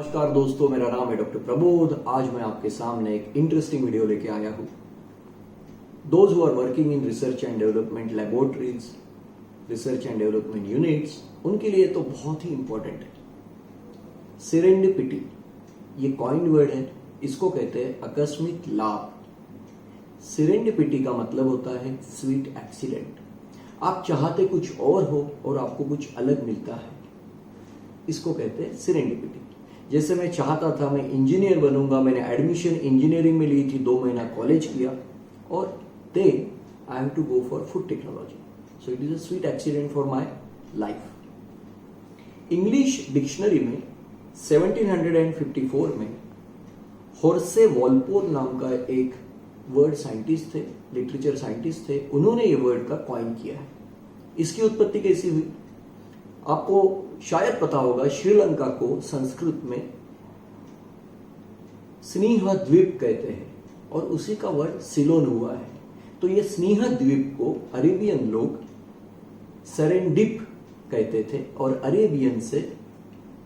नमस्कार दोस्तों, मेरा नाम है डॉक्टर प्रबोध। आज मैं आपके सामने एक इंटरेस्टिंग वीडियो लेके आया हूँ। Those who are working in research and development laboratories, research and development units, उनके लिए तो बहुत ही इंपॉर्टेंट है। सेरेंडिपिटी ये कॉइन्ड वर्ड है, इसको कहते हैं आकस्मिक लाभ। सेरेंडिपिटी का मतलब होता है स्वीट एक्सीडेंट। आप चाहते कुछ और हो और आपको कुछ अलग मिलता है, इसको कहते हैं सेरेंडिपिटी। जैसे मैं चाहता था मैं इंजीनियर बनूंगा, मैंने एडमिशन इंजीनियरिंग में ली थी, 2 महीना कॉलेज किया और then I have to go for food technology. So it is a sweet accident for my life. English dictionary में 1754 में होर्से वॉलपोल नाम का एक वर्ड साइंटिस्ट थे, लिटरेचर साइंटिस्ट थे, उन्होंने ये वर्ड का कॉइन किया है। इसकी उत्पत्ति कैसी हुई आपको शायद पता होगा। श्रीलंका को संस्कृत में स्नेह द्वीप कहते हैं और उसी का वर्ड सिलोन हुआ है। तो ये स्नेह द्वीप को अरेबियन लोग सेरेंडिप कहते थे और अरेबियन से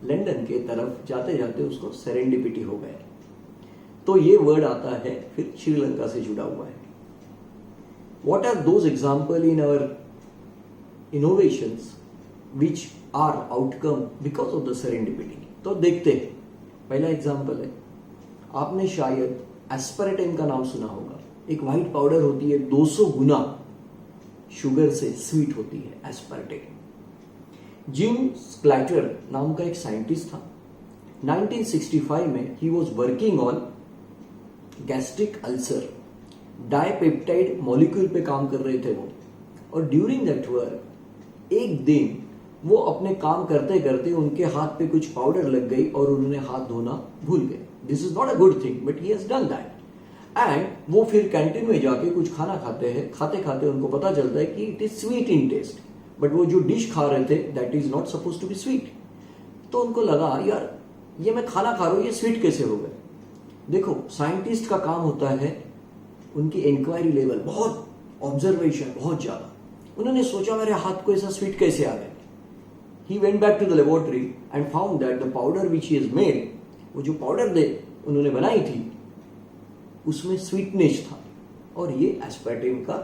लंदन के तरफ जाते जाते उसको सेरेंडिपिटी हो गया। तो ये वर्ड आता है फिर श्रीलंका से जुड़ा हुआ है। What are those example in our innovations which are outcome because of the serendipity? तो देखते हैं। पहला एग्जाम्पल है, आपने शायद एस्पार्टेम का नाम सुना होगा। एक व्हाइट पाउडर होती है, 200 गुना शुगर से स्वीट होती है एस्पार्टेम। जिम स्प्लैटर नाम का एक साइंटिस्ट था। 1965 में ही was working on gastric ulcer, dipeptide molecule पे काम कर रहे थे वो। और ड्यूरिंग दैट वर्क एक दिन वो अपने काम करते करते उनके हाथ पे कुछ पाउडर लग गई और उन्होंने हाथ धोना भूल गए। This is not a good thing but he has done that. And वो फिर कैंटीन में जाके कुछ खाना खाते हैं, खाते खाते उनको पता चलता है कि it is sweet in taste, but वो जो डिश खा रहे थे that is not suppose to be sweet. तो उनको लगा यार ये मैं खाना खा रहा हूं, ये स्वीट कैसे हो गए। देखो साइंटिस्ट का काम होता है उनकी इंक्वायरी लेवल, बहुत ऑब्जर्वेशन, बहुत ज्यादा। उन्होंने सोचा मेरे हाथ को ऐसा स्वीट कैसे आ गया। He went back to the laboratory and found that the powder which he has made, वो जो पाउडर उन्होंने बनाई थी उसमें स्वीटनेस था। और ये एस्पार्टेम का,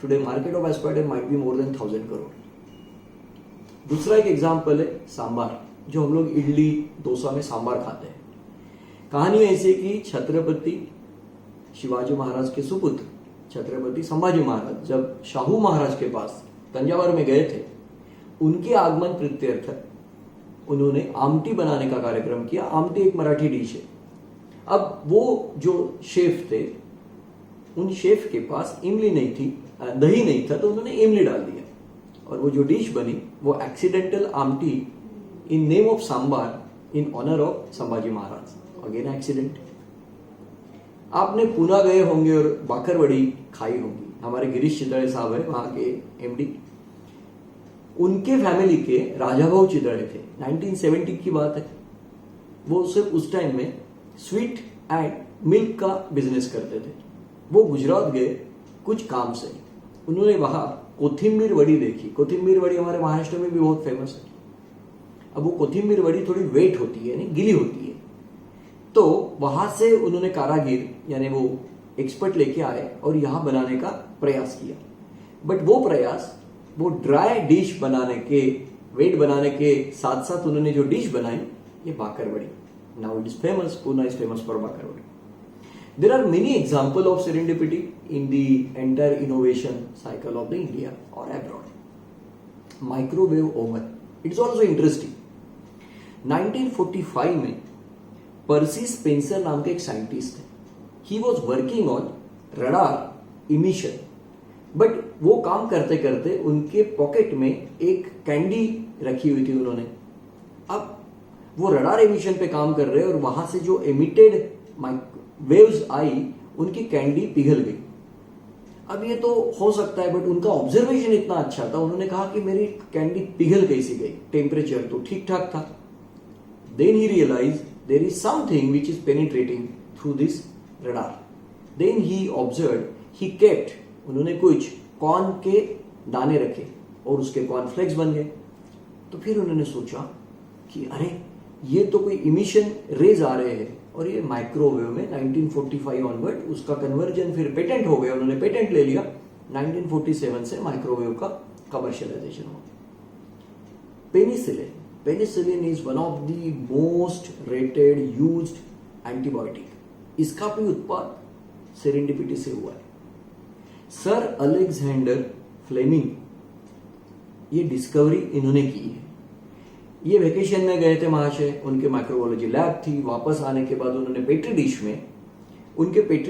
today market of aspartame might be more than 1000 crore. दूसरा एक एग्जांपल है सांबार, जो हम लोग इडली डोसा में सांबार खाते हैं। कहानी ऐसी कि छत्रपति शिवाजी महाराज के सुपुत्र छत्रपति संभाजी महाराज जब शाहू महाराज के पास तंजावर में गए थे, उनके आगमन प्रत्यर्थ उन्होंने आमटी बनाने का कार्यक्रम किया। आमटी एक मराठी डिश है। अब वो जो शेफ थे, उन शेफ के पास इमली नहीं थी, दही नहीं था, तो उन्होंने इमली डाल दिया और वो जो डिश बनी वो accidental amti in name of sambar in honour of Sambhaji Maharaj. Again accident. आपने पुणे गए होंगे और बाकरवड़ी खाई होंगी। हमारे गिरीश चितड़े साहब है वहां के एमडी, उनके फैमिली के राजाभाऊ चितड़े थे। 1970 की बात है। वो सिर्फ उस टाइम में स्वीट एंड मिल्क का बिजनेस करते थे। वो गुजरात गए कुछ काम से। उन्होंने वहां कोथिंबीर वड़ी देखी। कोथिंबीर वड़ी हमारे महाराष्ट्र में भी बहुत फेमस है। अब वो कोथिंबीर वड़ी थोड़ी वेट होती है, यानी गिली होती है। तो वहां से उन्होंने कारागिर यानी वो एक्सपर्ट लेके आए और यहां बनाने का प्रयास किया। बट वो प्रयास, वो ड्राई डिश बनाने के, वेट बनाने के साथ साथ उन्होंने जो डिश बनाई ये bhakarwadi. Now it is famous, Pune is famous for bhakarwadi. There are many example of serendipity in the entire innovation cycle of the India और abroad. Microwave oven, it is also interesting. 1945 में पर्सी स्पेंसर नाम के एक साइंटिस्ट थे। He was working on radar emission, but वो काम करते करते उनके पॉकेट में एक कैंडी रखी हुई थी उन्होंने। अब वो रडार एमिशन पे काम कर रहे हैं और वहां से जो एमिटेड वेव्स आई, उनकी कैंडी पिघल गई। अब ये तो हो सकता है, बट उनका ऑब्जर्वेशन इतना अच्छा था, उन्होंने कहा कि मेरी कैंडी पिघल कैसी गई, टेम्परेचर तो ठीक ठाक था। Then he realize there is something which is penetrating through this radar. Then he observe, he kept, उन्होंने कुछ कॉर्न के दाने रखे और उसके कॉर्नफ्लेक्स बन गए। तो फिर उन्होंने सोचा कि अरे ये तो कोई इमिशन रेज आ रहे हैं, और ये माइक्रोवेव में 1945 ऑनवर्ड उसका कन्वर्जन फिर पेटेंट हो गया, उन्होंने पेटेंट ले लिया, 1947 से माइक्रोवेव का कमर्शियलाइजेशन हुआ। Penicillin is one of the most rated used antibiotic, इसका भी उत्पाद सेरेंडिपिटी से हुआ है। सर अलेक्जेंडर फ्लेमिंग, ये डिस्कवरी इन्होंने की है। ये वेकेशन में गए थे महाशय, उनके माइक्रोबायोलॉजी लैब थी, वापस आने के बाद उन्होंने पेट्री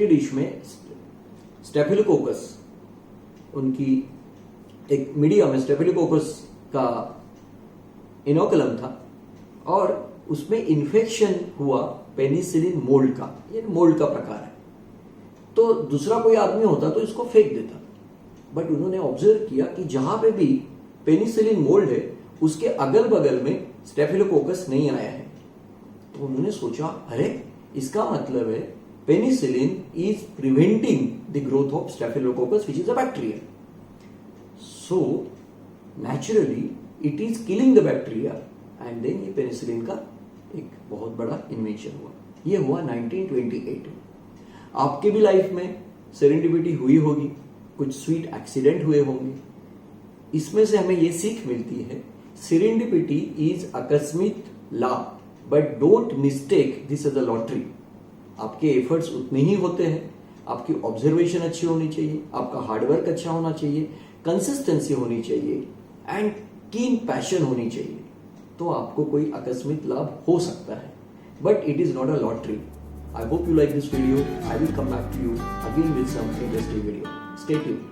डिश में स्टेफिलोकोकस, उनकी एक मीडिया में स्टेफिलोकोकस का इनोकुलम था, और उसमें इन्फेक्शन हुआ पेनिसिलिन मोल्ड का, ये मोल्ड का प्रकार है। तो दूसरा कोई आदमी होता तो इसको फेंक देता, बट उन्होंने ऑब्जर्व किया कि जहां पे भी पेनिसिलिन मोल्ड है उसके अगल बगल में स्टेफिलोकोकस नहीं आया है। तो उन्होंने सोचा, अरे इसका मतलब है penicillin is preventing the growth of staphylococcus which is a bacteria, so naturally it is killing the bacteria, and then ये पेनिसिलिन का एक बहुत बड़ा इन्वेंशन हुआ। ये हुआ 1928 में। आपके भी लाइफ में सेरेंडिपिटी हुई होगी, कुछ स्वीट एक्सीडेंट हुए होंगे। इसमें से हमें ये सीख मिलती है, सेरेंडिपिटी इज आकस्मिक लाभ, but don't mistake this as a lottery. आपके एफर्ट्स उतने ही होते हैं, आपकी ऑब्जर्वेशन अच्छी होनी चाहिए, आपका हार्डवर्क अच्छा होना चाहिए, कंसिस्टेंसी होनी चाहिए, एंड कीन पैशन होनी चाहिए, तो आपको कोई आकस्मिक लाभ हो सकता है, but it is not a lottery. I hope you like this video. I will come back to you again with some interesting video. Stay tuned.